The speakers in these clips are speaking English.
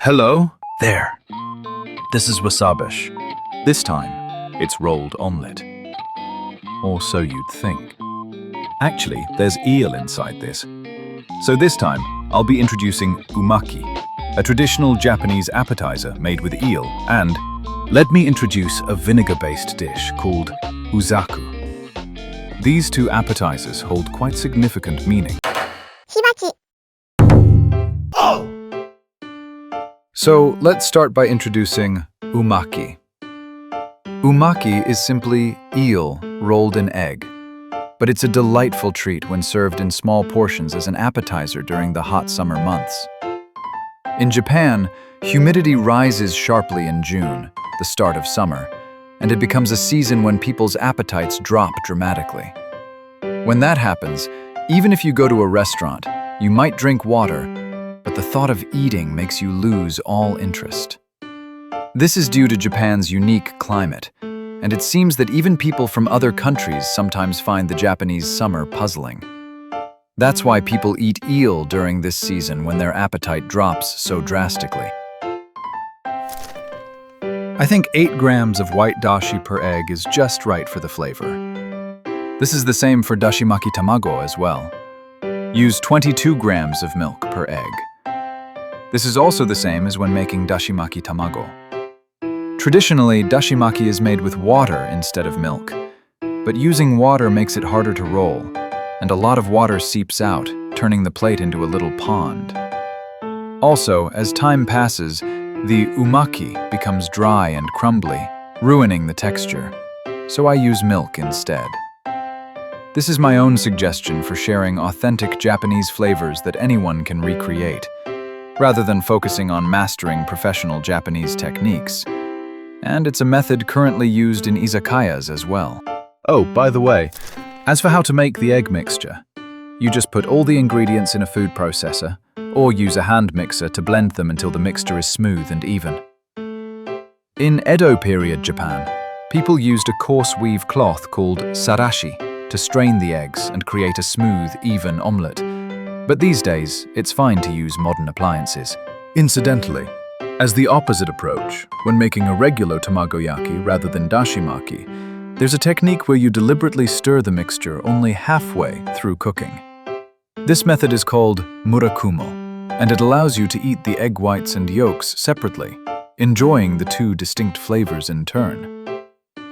Hello? There. This is wasabish. This time, it's rolled omelet. Or so you'd think. Actually, there's eel inside this. So this time, I'll be introducing umaki, a traditional Japanese appetizer made with eel, and let me introduce a vinegar-based dish called Uzaku. These two appetizers hold quite significant meaning. So let's start by introducing umaki. Umaki is simply eel rolled in egg, but it's a delightful treat when served in small portions as an appetizer during the hot summer months. In Japan, humidity rises sharply in June, the start of summer, and it becomes a season when people's appetites drop dramatically. When that happens, even if you go to a restaurant, you might drink water, but the thought of eating makes you lose all interest. This is due to Japan's unique climate, and it seems that even people from other countries sometimes find the Japanese summer puzzling. That's why people eat eel during this season when their appetite drops so drastically. I think 8 grams of white dashi per egg is just right for the flavor. This is the same for Dashimaki Tamago as well. Use 22 grams of milk per egg. This is also the same as when making Dashimaki Tamago. Traditionally, dashimaki is made with water instead of milk, but using water makes it harder to roll, and a lot of water seeps out, turning the plate into a little pond. Also, as time passes, the umaki becomes dry and crumbly, ruining the texture, so I use milk instead. This is my own suggestion for sharing authentic Japanese flavors that anyone can recreate, rather than focusing on mastering professional Japanese techniques. And it's a method currently used in izakayas as well. Oh, by the way, as for how to make the egg mixture, you just put all the ingredients in a food processor, or use a hand mixer to blend them until the mixture is smooth and even. In Edo period Japan, people used a coarse weave cloth called sarashi to strain the eggs and create a smooth, even omelet. But these days, it's fine to use modern appliances. Incidentally, as the opposite approach, when making a regular tamagoyaki rather than dashimaki, there's a technique where you deliberately stir the mixture only halfway through cooking. This method is called murakumo, and it allows you to eat the egg whites and yolks separately, enjoying the two distinct flavors in turn.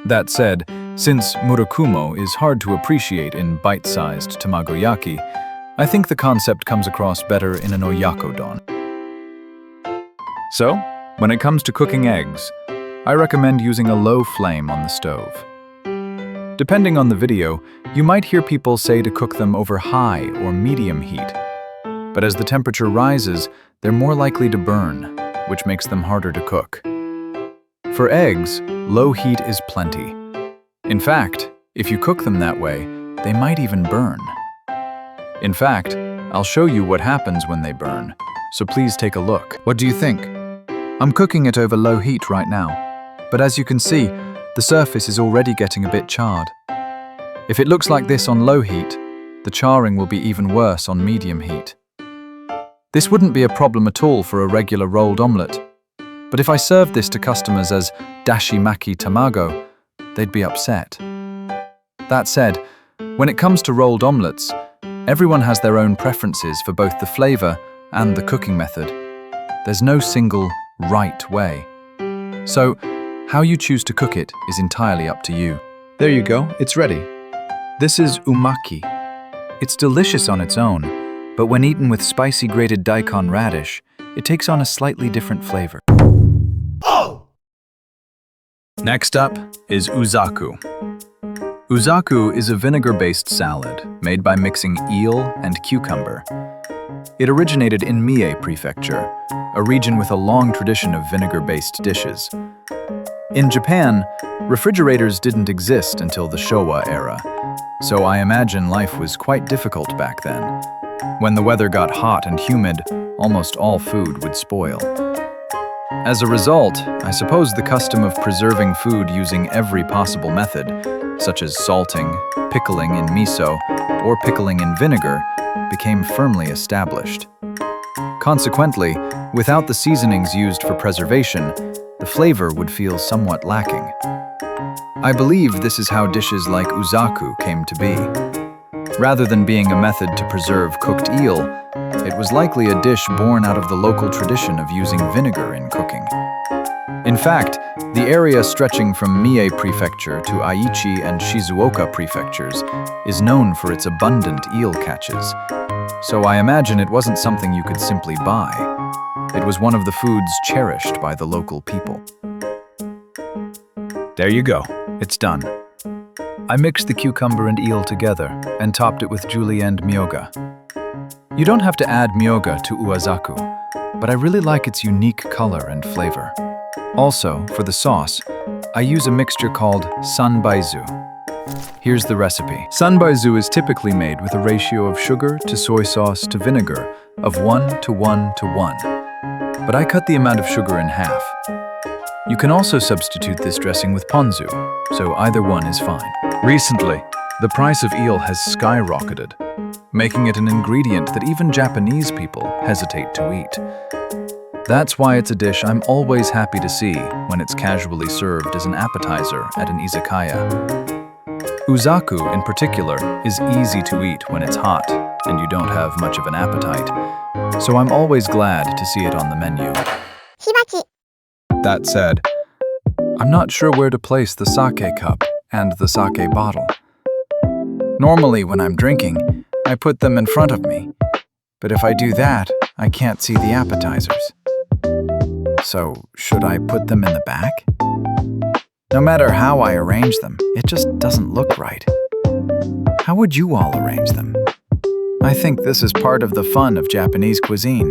That said, since murakumo is hard to appreciate in bite-sized tamagoyaki, I think the concept comes across better in an oyakodon. So, when it comes to cooking eggs, I recommend using a low flame on the stove. Depending on the video, you might hear people say to cook them over high or medium heat, but as the temperature rises, they're more likely to burn, which makes them harder to cook. For eggs, low heat is plenty. In fact, if you cook them that way, they might even burn. In fact, I'll show you what happens when they burn, so please take a look. What do you think? I'm cooking it over low heat right now, but as you can see, the surface is already getting a bit charred. If it looks like this on low heat, the charring will be even worse on medium heat. This wouldn't be a problem at all for a regular rolled omelet, but if I served this to customers as Dashimaki Tamago, they'd be upset. That said, when it comes to rolled omelets, everyone has their own preferences for both the flavor and the cooking method. There's no single right way. So, how you choose to cook it is entirely up to you. There you go, it's ready. This is umaki. It's delicious on its own, but when eaten with spicy grated daikon radish, it takes on a slightly different flavor. Oh! Next up is uzaku. Uzaku is a vinegar-based salad made by mixing eel and cucumber. It originated in Mie Prefecture, a region with a long tradition of vinegar-based dishes. In Japan, refrigerators didn't exist until the Showa era, so I imagine life was quite difficult back then. When the weather got hot and humid, almost all food would spoil. As a result, I suppose the custom of preserving food using every possible method, such as salting, pickling in miso, or pickling in vinegar, became firmly established. Consequently, without the seasonings used for preservation, the flavor would feel somewhat lacking. I believe this is how dishes like uzaku came to be. Rather than being a method to preserve cooked eel, it was likely a dish born out of the local tradition of using vinegar in cooking. In fact, the area stretching from Mie Prefecture to Aichi and Shizuoka prefectures is known for its abundant eel catches. So I imagine it wasn't something you could simply buy. It was one of the foods cherished by the local people. There you go, it's done. I mixed the cucumber and eel together and topped it with julienne myoga. You don't have to add myoga to uazaku, but I really like its unique color and flavor. Also, for the sauce, I use a mixture called sanbaizu. Here's the recipe. Sanbaizu is typically made with a ratio of sugar to soy sauce to vinegar of 1 to 1 to 1. But I cut the amount of sugar in half. You can also substitute this dressing with ponzu, so either one is fine. Recently, the price of eel has skyrocketed, making it an ingredient that even Japanese people hesitate to eat. That's why it's a dish I'm always happy to see when it's casually served as an appetizer at an izakaya. Uzaku, in particular, is easy to eat when it's hot and you don't have much of an appetite, so I'm always glad to see it on the menu. That said, I'm not sure where to place the sake cup and the sake bottle. Normally, when I'm drinking, I put them in front of me, but if I do that, I can't see the appetizers. So, should I put them in the back? No matter how I arrange them, it just doesn't look right. How would you all arrange them? I think this is part of the fun of Japanese cuisine.